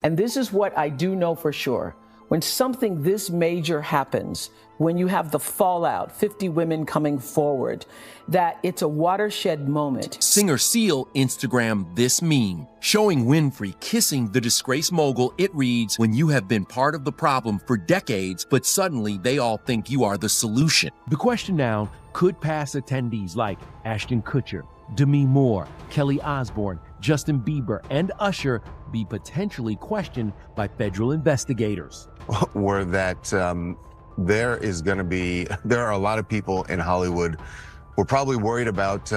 And this is what I do know for sure. When something this major happens, when you have the fallout, 50 women coming forward, that it's a watershed moment. Singer Seal Instagrammed this meme, showing Winfrey kissing the disgraced mogul. It reads, "When you have been part of the problem for decades, but suddenly they all think you are the solution." The question now, could past attendees like Ashton Kutcher, Demi Moore, Kelly Osbourne, Justin Bieber, and Usher be potentially questioned by federal investigators? Were that there are a lot of people in Hollywood who are probably worried about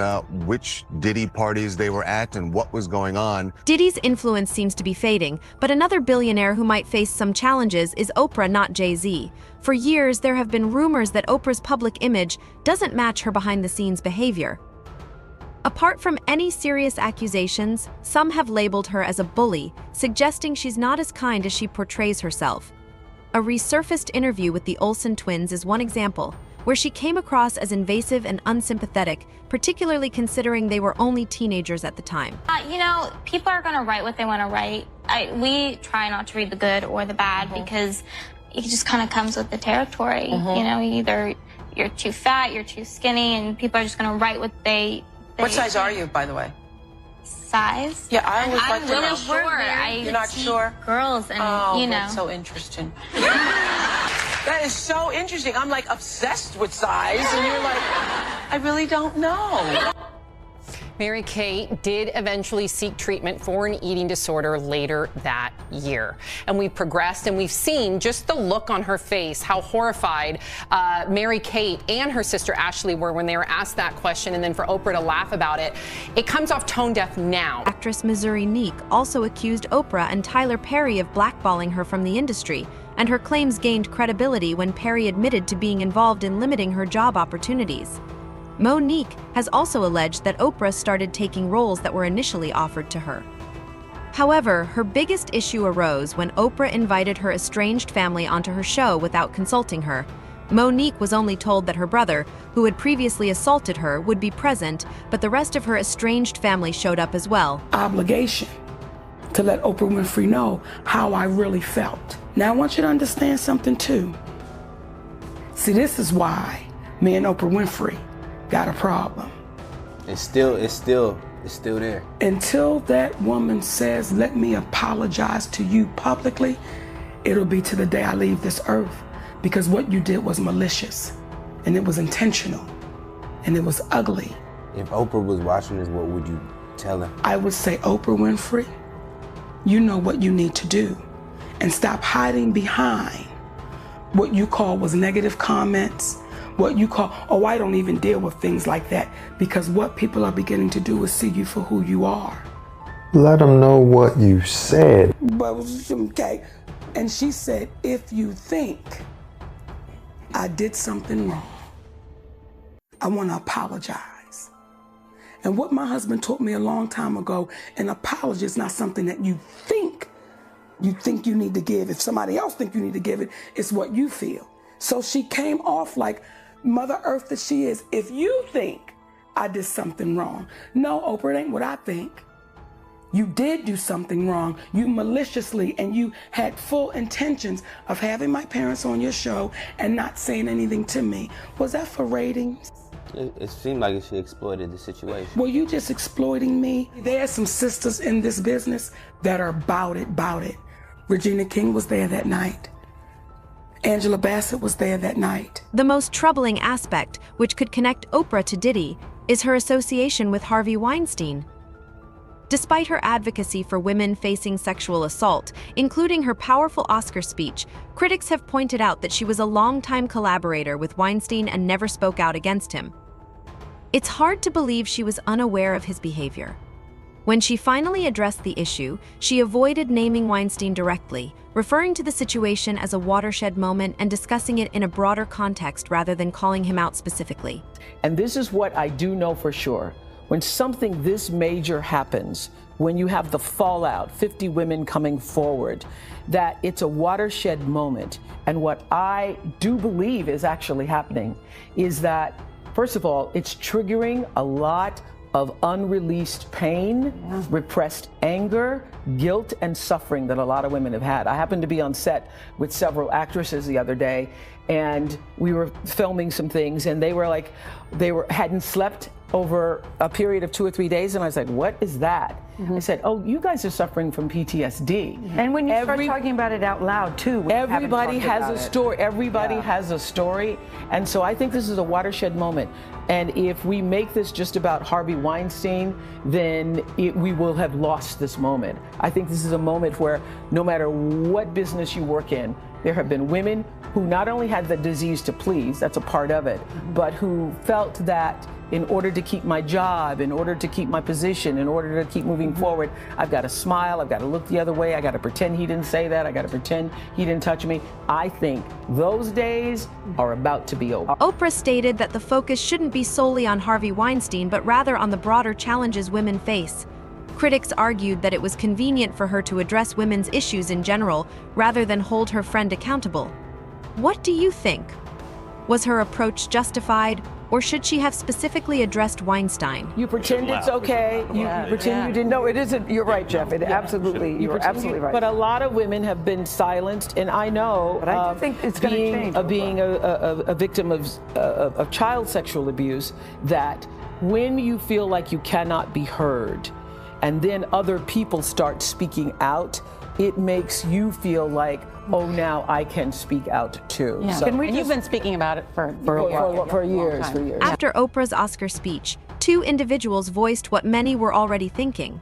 which Diddy parties they were at and what was going on. Diddy's influence seems to be fading, but another billionaire who might face some challenges is Oprah, not Jay-Z. For years, there have been rumors that Oprah's public image doesn't match her behind-the-scenes behavior. Apart from any serious accusations, some have labeled her as a bully, suggesting she's not as kind as she portrays herself. A resurfaced interview with the Olsen twins is one example, where she came across as invasive and unsympathetic, particularly considering they were only teenagers at the time. People are going to write what they want to write. We try not to read the good or the bad because it just kind of comes with the territory. Either you're too fat, you're too skinny, and people are just going to write what they... What size are you, by the way? Size? Yeah, I always like to know. I'm really sure. You're not sure? Girls and, that's so interesting. That is so interesting. I'm like obsessed with size, and you're like, I really don't know. Mary-Kate did eventually seek treatment for an eating disorder later that year. And we've progressed and we've seen just the look on her face, how horrified Mary-Kate and her sister Ashley were when they were asked that question, and then for Oprah to laugh about it. It comes off tone deaf now. Actress Missouri Neek also accused Oprah and Tyler Perry of blackballing her from the industry, and her claims gained credibility when Perry admitted to being involved in limiting her job opportunities. Monique has also alleged that Oprah started taking roles that were initially offered to her. However, her biggest issue arose when Oprah invited her estranged family onto her show without consulting her. Monique was only told that her brother, who had previously assaulted her, would be present, but the rest of her estranged family showed up as well. Obligation to let Oprah Winfrey know how I really felt. Now I want you to understand something too. See, this is why me and Oprah Winfrey got a problem. It's still there. Until that woman says, let me apologize to you publicly, it'll be to the day I leave this earth. Because what you did was malicious, and it was intentional, and it was ugly. If Oprah was watching this, what would you tell her? I would say, Oprah Winfrey, you know what you need to do, and stop hiding behind what you call was negative comments, what you call, oh, I don't even deal with things like that, because what people are beginning to do is see you for who you are. Let them know what you said. But, okay, and she said, if you think I did something wrong, I want to apologize. And what my husband taught me a long time ago, an apology is not something that you think you need to give. If somebody else thinks you need to give it, it's what you feel. So she came off like Mother Earth that she is. If you think I did something wrong, no, Oprah, it ain't what I think. You did do something wrong. You maliciously, and you had full intentions of having my parents on your show and not saying anything to me. Was that for ratings? It seemed like she exploited the situation. Were you just exploiting me? There are some sisters in this business that are bout it. Regina King was there that night. Angela Bassett was there that night. The most troubling aspect, which could connect Oprah to Diddy, is her association with Harvey Weinstein. Despite her advocacy for women facing sexual assault, including her powerful Oscar speech, critics have pointed out that she was a longtime collaborator with Weinstein and never spoke out against him. It's hard to believe she was unaware of his behavior. When she finally addressed the issue, she avoided naming Weinstein directly, referring to the situation as a watershed moment and discussing it in a broader context rather than calling him out specifically. And this is what I do know for sure. When something this major happens, when you have the fallout, 50 women coming forward, that it's a watershed moment. And what I do believe is actually happening is that, first of all, it's triggering a lot of unreleased pain, repressed anger, guilt, and suffering that a lot of women have had. I happened to be on set with several actresses the other day, and we were filming some things, and they hadn't slept over a period of 2 or 3 days, and I said, "What is that?" I said, "Oh, you guys are suffering from PTSD." And when you start talking about it out loud too, everybody has a story. Everybody has a story, and so I think this is a watershed moment. And if we make this just about Harvey Weinstein, then we will have lost this moment. I think this is a moment where no matter what business you work in, there have been women who not only had the disease to please, that's a part of it, but who felt that in order to keep my job, in order to keep my position, in order to keep moving forward, I've got to smile, I've got to look the other way, I got to pretend he didn't say that, I got to pretend he didn't touch me. I think those days are about to be over. Oprah stated that the focus shouldn't be solely on Harvey Weinstein, but rather on the broader challenges women face. Critics argued that it was convenient for her to address women's issues in general, rather than hold her friend accountable. What do you think? Was her approach justified, or should she have specifically addressed Weinstein? You pretend it's okay. You pretend you didn't. No, it isn't. You're right, Jeff. Absolutely, you're absolutely right. But a lot of women have been silenced, and I know. But I think it's going to change. Being a victim of child sexual abuse, that when you feel like you cannot be heard, and then other people start speaking out, it makes you feel like, oh, now I can speak out too. Yeah. So, and you've been speaking about it for years. After Oprah's Oscar speech, 2 individuals voiced what many were already thinking.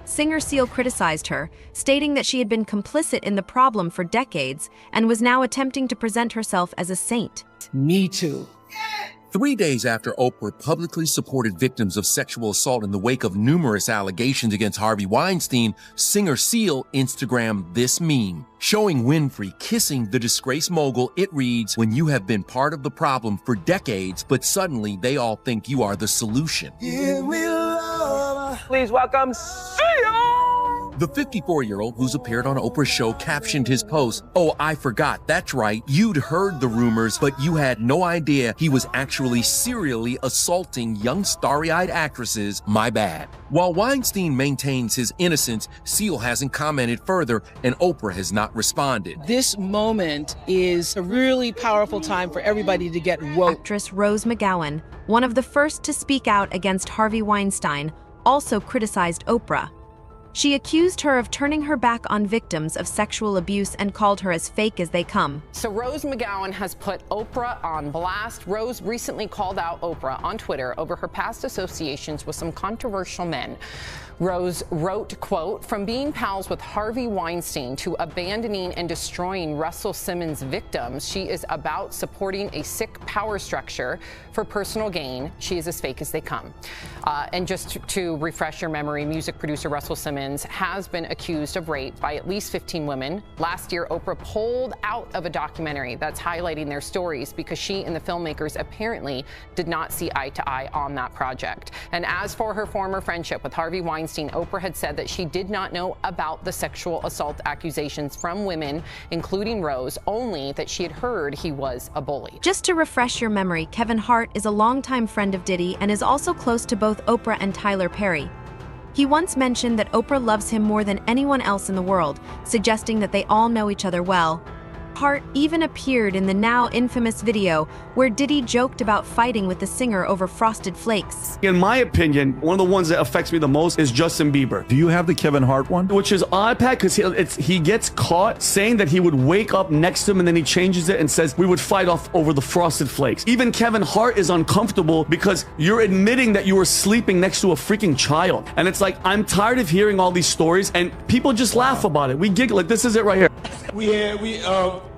Singer Seal criticized her, stating that she had been complicit in the problem for decades and was now attempting to present herself as a saint. Me too. 3 days after Oprah publicly supported victims of sexual assault in the wake of numerous allegations against Harvey Weinstein, singer Seal Instagrammed this meme. Showing Winfrey kissing the disgraced mogul, it reads, "When you have been part of the problem for decades, but suddenly they all think you are the solution." Please welcome Seal! The 54-year-old who's appeared on Oprah's show captioned his post, "Oh, I forgot, that's right, you'd heard the rumors, but you had no idea he was actually serially assaulting young starry-eyed actresses, my bad." While Weinstein maintains his innocence, Seal hasn't commented further, and Oprah has not responded. This moment is a really powerful time for everybody to get woke. Actress Rose McGowan, one of the first to speak out against Harvey Weinstein, also criticized Oprah. She accused her of turning her back on victims of sexual abuse and called her as fake as they come. So Rose McGowan has put Oprah on blast. Rose recently called out Oprah on Twitter over her past associations with some controversial men. Rose wrote, quote, "From being pals with Harvey Weinstein to abandoning and destroying Russell Simmons' victims, she is about supporting a sick power structure for personal gain. She is as fake as they come." And just to refresh your memory, music producer Russell Simmons has been accused of rape by at least 15 women. Last year, Oprah pulled out of a documentary that's highlighting their stories because she and the filmmakers apparently did not see eye to eye on that project. And as for her former friendship with Harvey Weinstein, Oprah had said that she did not know about the sexual assault accusations from women, including Rose, only that she had heard he was a bully. Just to refresh your memory, Kevin Hart is a longtime friend of Diddy and is also close to both Oprah and Tyler Perry. He once mentioned that Oprah loves him more than anyone else in the world, suggesting that they all know each other well. Hart even appeared in the now infamous video where Diddy joked about fighting with the singer over Frosted Flakes. In my opinion, one of the ones that affects me the most is Justin Bieber. Do you have the Kevin Hart one? Which is odd, Pat, because he gets caught saying that he would wake up next to him and then he changes it and says we would fight off over the Frosted Flakes. Even Kevin Hart is uncomfortable because you're admitting that you were sleeping next to a freaking child. And it's like, I'm tired of hearing all these stories and people just laugh about it. We giggle like this is it right here.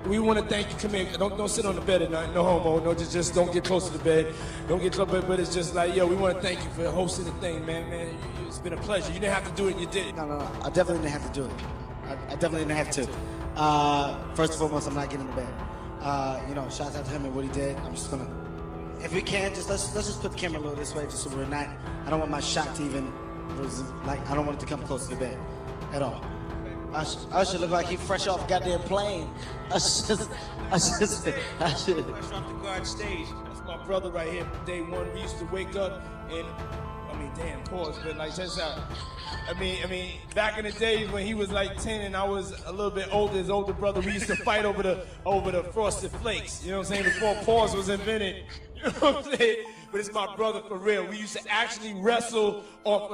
We want to thank you. Come here. Don't sit on the bed at night. No homo. No, just don't get close to the bed. Don't get close. But it's just like, yo, we want to thank you for hosting the thing, man. It's been a pleasure. You didn't have to do it, and you did it. No. I definitely didn't have to do it. I definitely didn't have to. First and foremost, I'm not getting in the bed. Shouts out to him and what he did. I'm just gonna, if we can, let's just put the camera a little this way, just so we're not. I don't want my shot to even, I don't want it to come close to the bed, at all. Usher look like he fresh off goddamn plane. Usher. Fresh off the guard stage. That's my brother right here from day one. We used to wake up and, damn, pause, but like, that's how. I mean, back in the days when he was like 10 and I was a little bit older, his older brother, we used to fight over the Frosted Flakes. You know what I'm saying? Before pause was invented. You know what I'm saying? But it's my brother for real. We used to actually wrestle off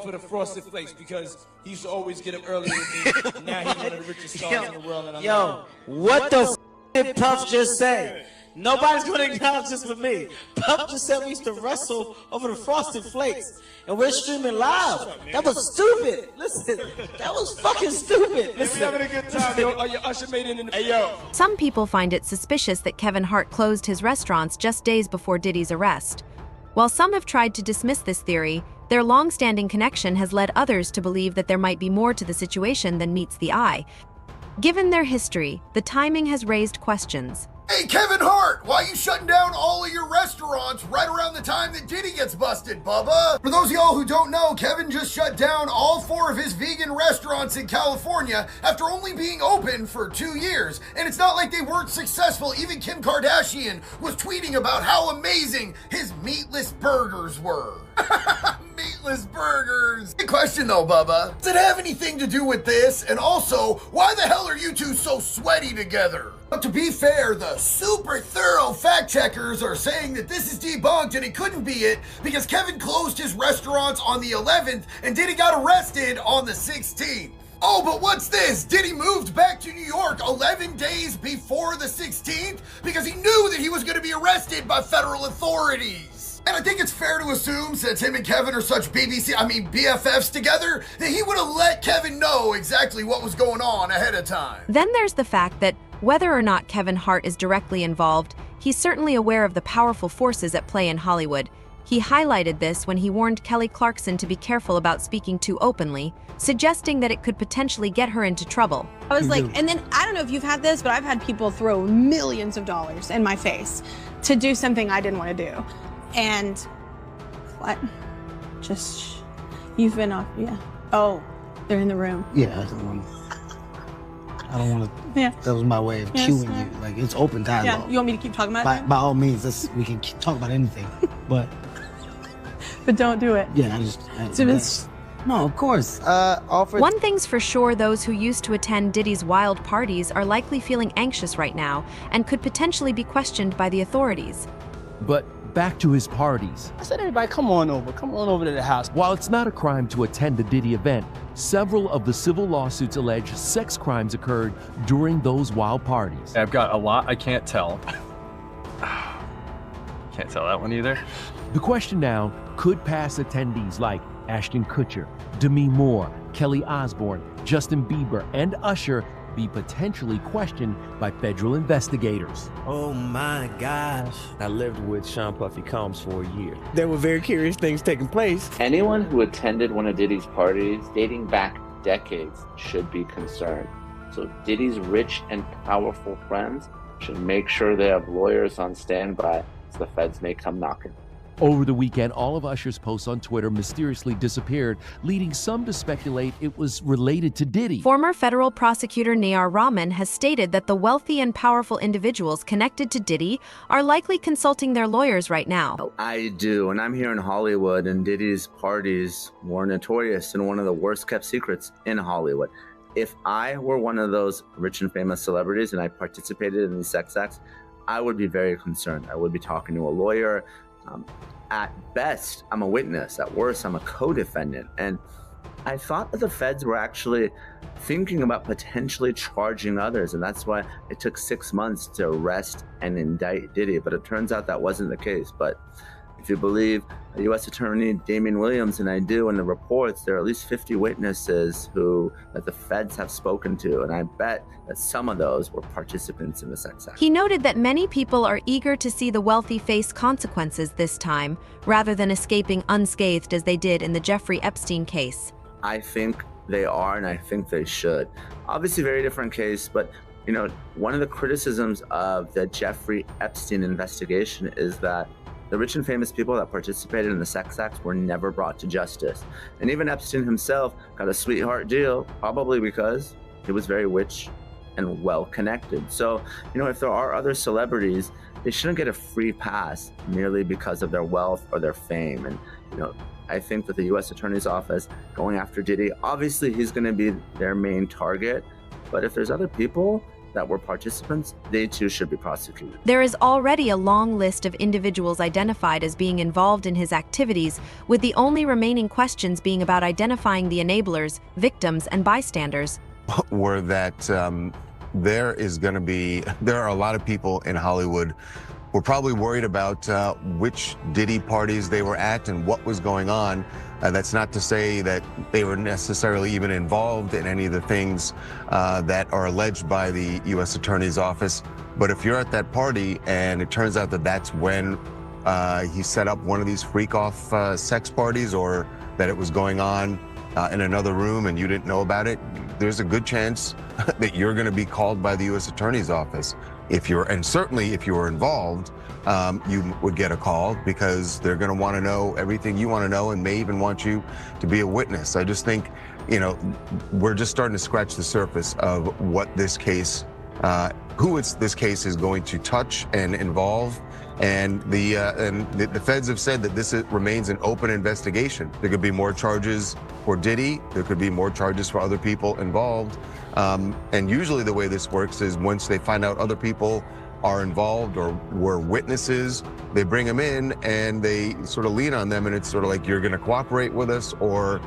of the Frosted Flakes because he used to always get up early with me. And now he's one of the richest stars in the world. And What the f did Puff just say? Nobody's gonna acknowledge this for me. Puff just said we used to wrestle over the Frosted Flakes, and we're streaming live. That was stupid. Listen, that was fucking stupid. Listen, we having a good time, yo. Oh, your Usher made it in the... Hey, yo. Some people find it suspicious that Kevin Hart closed his restaurants just days before Diddy's arrest. While some have tried to dismiss this theory, their long-standing connection has led others to believe that there might be more to the situation than meets the eye. Given their history, the timing has raised questions. Hey, Kevin Hart, why are you shutting down all of your restaurants right around the time that Diddy gets busted, Bubba? For those of y'all who don't know, Kevin just shut down all 4 of his vegan restaurants in California after only being open for 2 years. And it's not like they weren't successful. Even Kim Kardashian was tweeting about how amazing his meatless burgers were. Meatless burgers. Good question though, Bubba. Does it have anything to do with this? And also, why the hell are you two so sweaty together? But to be fair, the super thorough fact checkers are saying that this is debunked and it couldn't be it because Kevin closed his restaurants on the 11th and Diddy got arrested on the 16th. Oh, but what's this? Diddy moved back to New York 11 days before the 16th because he knew that he was going to be arrested by federal authorities. And I think it's fair to assume, since him and Kevin are such BFFs together, that he would have let Kevin know exactly what was going on ahead of time. Then there's the fact that whether or not Kevin Hart is directly involved, he's certainly aware of the powerful forces at play in Hollywood. He highlighted this when he warned Kelly Clarkson to be careful about speaking too openly, suggesting that it could potentially get her into trouble. I was like, and then I don't know if you've had this, but I've had people throw millions of dollars in my face to do something I didn't want to do. And what? Just, you've been off, yeah. Oh, they're in the room. Yeah, I don't want to. Yeah. That was my way of cueing you. Like, it's open dialogue. Yeah, you want me to keep talking about it? By all means, we can talk about anything, but don't do it. Yeah, no, of course. One thing's for sure, those who used to attend Diddy's wild parties are likely feeling anxious right now and could potentially be questioned by the authorities. But back to his parties. I said, everybody, come on over to the house. While it's not a crime to attend a Diddy event, several of the civil lawsuits allege sex crimes occurred during those wild parties. I've got a lot I can't tell. Can't tell that one either. The question now could past attendees like Ashton Kutcher, Demi Moore, Kelly Osbourne, Justin Bieber, and Usher be potentially questioned by federal investigators. Oh my gosh. I lived with Sean Puffy Combs for a year. There were very curious things taking place. Anyone who attended one of Diddy's parties dating back decades should be concerned. So Diddy's rich and powerful friends should make sure they have lawyers on standby so the feds may come knocking. Over the weekend, all of Usher's posts on Twitter mysteriously disappeared, leading some to speculate it was related to Diddy. Former federal prosecutor Nayar Rahman has stated that the wealthy and powerful individuals connected to Diddy are likely consulting their lawyers right now. I do, and I'm here in Hollywood, and Diddy's parties were notorious and one of the worst kept secrets in Hollywood. If I were one of those rich and famous celebrities and I participated in these sex acts, I would be very concerned. I would be talking to a lawyer. At best, I'm a witness. At worst, I'm a co-defendant. And I thought that the feds were actually thinking about potentially charging others. And that's why it took 6 months to arrest and indict Diddy. But it turns out that wasn't the case. But if you believe U.S. Attorney Damian Williams, and I do, in the reports, there are at least 50 witnesses that the feds have spoken to, and I bet that some of those were participants in the sex act. He noted that many people are eager to see the wealthy face consequences this time, rather than escaping unscathed as they did in the Jeffrey Epstein case. I think they are, and I think they should. Obviously, very different case, but you know, one of the criticisms of the Jeffrey Epstein investigation is that The rich and famous people that participated in the sex acts were never brought to justice. And even Epstein himself got a sweetheart deal, probably because he was very rich and well connected. So, if there are other celebrities, they shouldn't get a free pass merely because of their wealth or their fame. And, I think that the U.S. Attorney's Office going after Diddy, obviously he's going to be their main target. But if there's other people that were participants, they too should be prosecuted. There is already a long list of individuals identified as being involved in his activities, with the only remaining questions being about identifying the enablers, victims, and bystanders. Were that there are a lot of people in Hollywood who are probably worried about which Diddy parties they were at and what was going on. That's not to say that they were necessarily even involved in any of the things that are alleged by the U.S. Attorney's Office. But if you're at that party and it turns out that that's when he set up one of these freak-off sex parties, or that it was going on in another room and you didn't know about it, there's a good chance that you're going to be called by the U.S. Attorney's Office. And certainly if you were involved, you would get a call, because they're going to want to know everything you want to know and may even want you to be a witness. I just think, we're just starting to scratch the surface of what this case, this case is going to touch and involve. And the feds have said that this remains an open investigation. There could be more charges for Diddy. There could be more charges for other people involved. And usually the way this works is once they find out other people are involved or were witnesses, they bring them in and they sort of lean on them, and it's sort of like, you're going to cooperate with us, or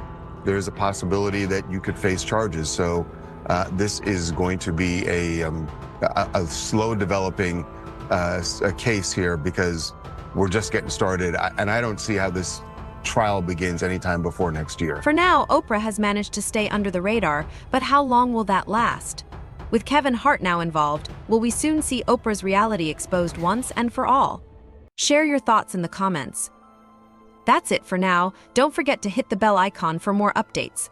there's a possibility that you could face charges. So this is going to be a slow developing a case here, because we're just getting started, and I don't see how this trial begins anytime before next year. For now, Oprah has managed to stay under the radar, but how long will that last? With Kevin Hart now involved, will we soon see Oprah's reality exposed once and for all? Share your thoughts in the comments. That's it for now. Don't forget to hit the bell icon for more updates.